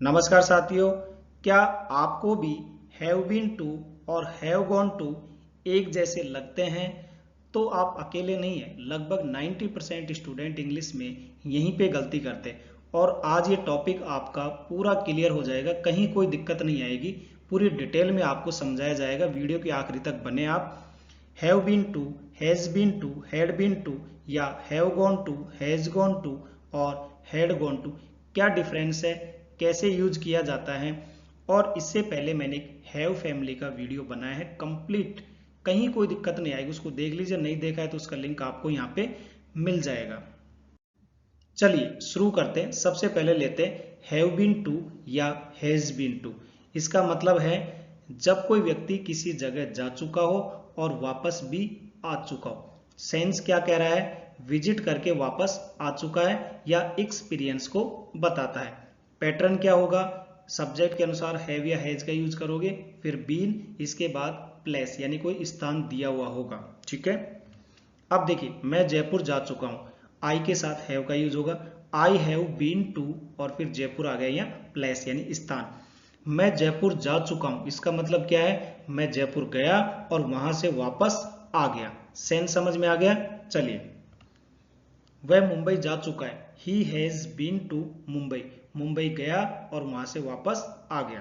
नमस्कार साथियों, क्या आपको भी हैव बीन टू और हैव गॉन टू एक जैसे लगते हैं? तो आप अकेले नहीं हैं। लगभग 90% स्टूडेंट इंग्लिश में यहीं पे गलती करते हैं और आज ये टॉपिक आपका पूरा क्लियर हो जाएगा, कहीं कोई दिक्कत नहीं आएगी। पूरी डिटेल में आपको समझाया जाएगा, वीडियो के आखिरी तक बने आप। Have been to, has been to, had been to या have gone to, has gone to और हैड गॉन टू, क्या डिफरेंस है, कैसे यूज किया जाता है। और इससे पहले मैंने एक हैव फैमिली का वीडियो बनाया है कंप्लीट, कहीं कोई दिक्कत नहीं आएगी, उसको देख लीजिए। नहीं देखा है तो उसका लिंक आपको यहाँ पे मिल जाएगा। चलिए शुरू करते हैं। सबसे पहले लेते हैं हैव बीन टू या हैज बीन टू। इसका मतलब है जब कोई व्यक्ति किसी जगह जा चुका हो और वापस भी आ चुका हो। सेंस क्या कह रहा है? विजिट करके वापस आ चुका है या एक्सपीरियंस को बताता है। पैटर्न क्या होगा? सब्जेक्ट के अनुसार हैव या हैज का यूज करोगे, फिर बीन, इसके बाद प्लेस यानी कोई स्थान दिया हुआ होगा। ठीक है, अब देखिए मैं जयपुर जा चुका हूं, आई के साथ हैव का यूज होगा। आई हैव बीन टू और फिर जयपुर आ गया यहाँ प्लेस यानी स्थान। मैं जयपुर जा चुका हूं, इसका मतलब क्या है? मैं जयपुर गया और वहां से वापस आ गया। सेंस समझ में आ गया? चलिए, वह मुंबई जा चुका है, he has been to Mumbai. Mumbai गया और वहां से वापस आ गया।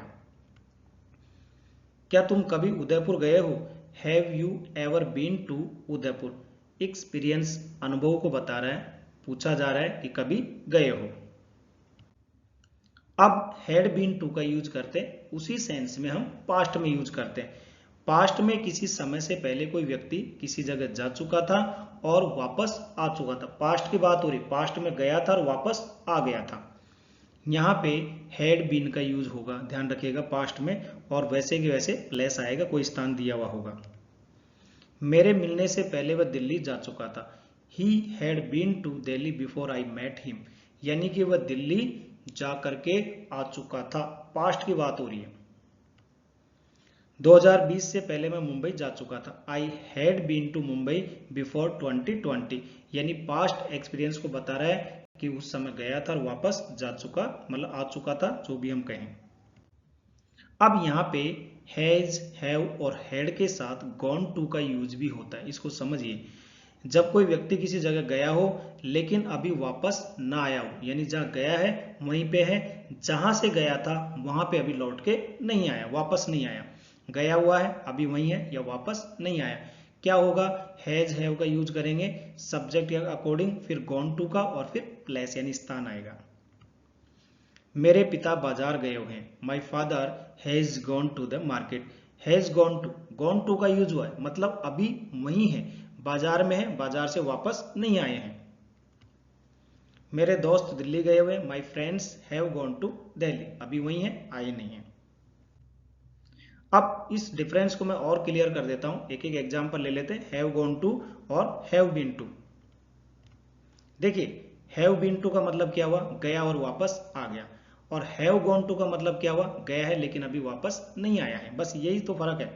क्या तुम कभी उदयपुर गए हो? Have you ever been to Udaipur. Experience, अनुभव को बता रहा है, पूछा जा रहा है कि कभी गए हो। अब हैड बीन टू का यूज करते हैं, उसी सेंस में हम पास्ट में यूज करते हैं। पास्ट में किसी समय से पहले कोई व्यक्ति किसी जगह जा चुका था और वापस आ चुका था। पास्ट की बात हो रही, पास्ट में गया था और वापस आ गया था। यहाँ पे हैड बीन का यूज होगा, ध्यान रखिएगा, पास्ट में, और वैसे के वैसे प्लेस आएगा, कोई स्थान दिया हुआ होगा। मेरे मिलने से पहले वह दिल्ली जा चुका था। He had been to Delhi before I met him. यानी कि वह दिल्ली जा करके आ चुका था। पास्ट की बात हो रही है। 2020 से पहले मैं मुंबई जा चुका था। I had been to Mumbai before 2020। यानी पास्ट एक्सपीरियंस को बता रहा है कि उस समय गया था और वापस जा चुका, मतलब आ चुका था, जो भी हम कहें। अब यहाँ पे हैज, हैव और हैड के साथ गॉन टू का यूज भी होता है, इसको समझिए। जब कोई व्यक्ति किसी जगह गया हो लेकिन अभी वापस ना आया हो, यानी जहाँ गया है वहीं पे है, जहां से गया था वहां पे अभी लौट के नहीं आया, वापस नहीं आया, गया हुआ है अभी वहीं है या वापस नहीं आया, क्या होगा? हैज हैव का यूज करेंगे सब्जेक्ट के अकॉर्डिंग, फिर गॉन टू का और फिर प्लेस यानी स्थान आएगा। मेरे पिता बाजार गए हुए हैं। My father has gone to the market. Has gone to का यूज हुआ है, मतलब अभी वहीं है, बाजार में है, बाजार से वापस नहीं आए हैं। मेरे दोस्त दिल्ली गए हुए, my friends have gone to Delhi, अभी वहीं है, आए नहीं है। अब इस डिफरेंस को मैं और क्लियर कर देता हूं, एक एक एग्जांपल ले लेते हैं, हैव गॉन टू और हैव बीन टू। देखिए, हैव बीन टू का मतलब क्या हुआ? गया और वापस आ गया। और हैव गॉन टू का मतलब क्या हुआ? गया है लेकिन अभी वापस नहीं आया है, बस यही तो फर्क है।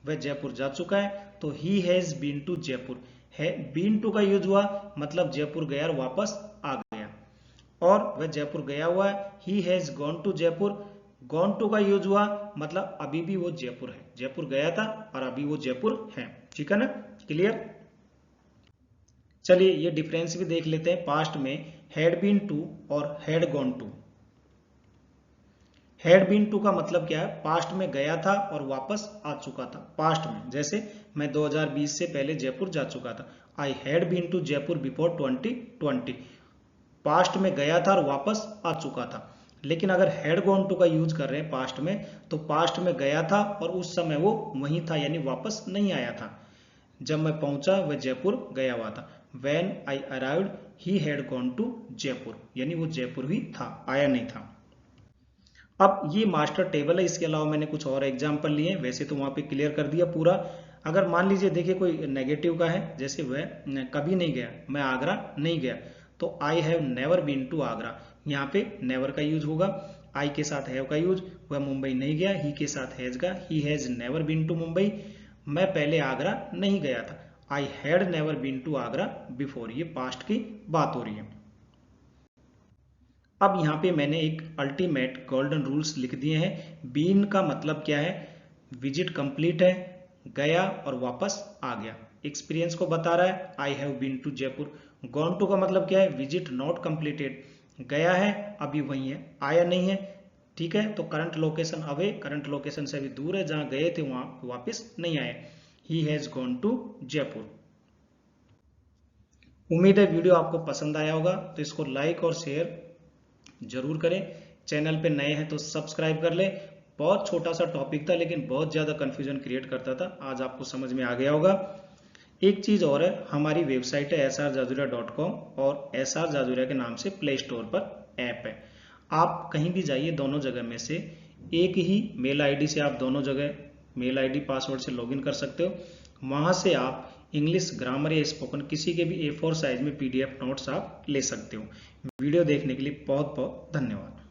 वह जयपुर जा चुका है तो he has been to Jaipur. है बीन टू का यूज हुआ, मतलब जयपुर गया और वापस आ गया। और वह जयपुर गया हुआ है, he has gone to Jaipur. Gone to का यूज हुआ, मतलब अभी भी वो जयपुर है, जयपुर गया था और अभी वो जयपुर है। ठीक है ना? क्लियर? चलिए ये डिफरेंस भी देख लेते हैं पास्ट में, हैड बीन टू और had gone to. Had been to का मतलब क्या है? पास्ट में गया था और वापस आ चुका था, पास्ट में। जैसे मैं 2020 से पहले जयपुर जा चुका था, I had been to Jaipur before 2020। Past में गया था और वापस आ चुका था। लेकिन अगर हैड गॉन टू का यूज कर रहे हैं पास्ट में, तो पास्ट में गया था और उस समय वो वहीं था, यानी वापस नहीं आया था। जब मैं पहुंचा वह जयपुर गया हुआ था। When I arrived, he had gone to Jaipur, यानी वो जयपुर ही था, आया नहीं था। अब ये मास्टर टेबल है, इसके अलावा मैंने कुछ और एग्जाम्पल लिए, वैसे तो वहां पे क्लियर कर दिया पूरा। अगर मान लीजिए देखिए कोई नेगेटिव का है, जैसे वह कभी नहीं गया, मैं आगरा नहीं गया, तो I have never been to Agra. यहाँ पे नेवर का यूज होगा, आई के साथ हैव का यूज। वह मुंबई नहीं गया, ही के साथ हैज का, he has never been to Mumbai. मैं पहले आगरा नहीं गया था, I had never been to Agra before. ये पास्ट की बात हो रही है। अब यहाँ पे मैंने एक अल्टीमेट गोल्डन रूल्स लिख दिए हैं। बीन का मतलब क्या है, विजिट कंप्लीट है, गया और वापस आ गया, एक्सपीरियंस को बता रहा है, I have been to Jaipur. Gone to का मतलब क्या है, विजिट नॉट कंप्लीटेड, गया है अभी वहीं है, आया नहीं है, ठीक है। तो current location away, current location से अभी दूर है, जहां गए थे वहां वापस नहीं आए। He has gone to Jaipur. उम्मीद है वीडियो आपको पसंद आया होगा, तो इसको लाइक और शेयर जरूर करें। चैनल पे नए हैं तो सब्सक्राइब कर ले। बहुत छोटा सा टॉपिक था लेकिन बहुत ज्यादा कंफ्यूजन क्रिएट करता था, आज आपको समझ में आ गया होगा। एक चीज और है, हमारी वेबसाइट है srjajuria.com और SR जाजुरिया के नाम से प्ले स्टोर पर ऐप है। आप कहीं भी जाइए, दोनों जगह में से एक ही मेल आईडी से आप दोनों जगह मेल आईडी पासवर्ड से लॉगिन कर सकते हो। वहां से आप इंग्लिश ग्रामर या स्पोकन किसी के भी A4 साइज में PDF नोट्स आप ले सकते हो। वीडियो देखने के लिए बहुत बहुत धन्यवाद।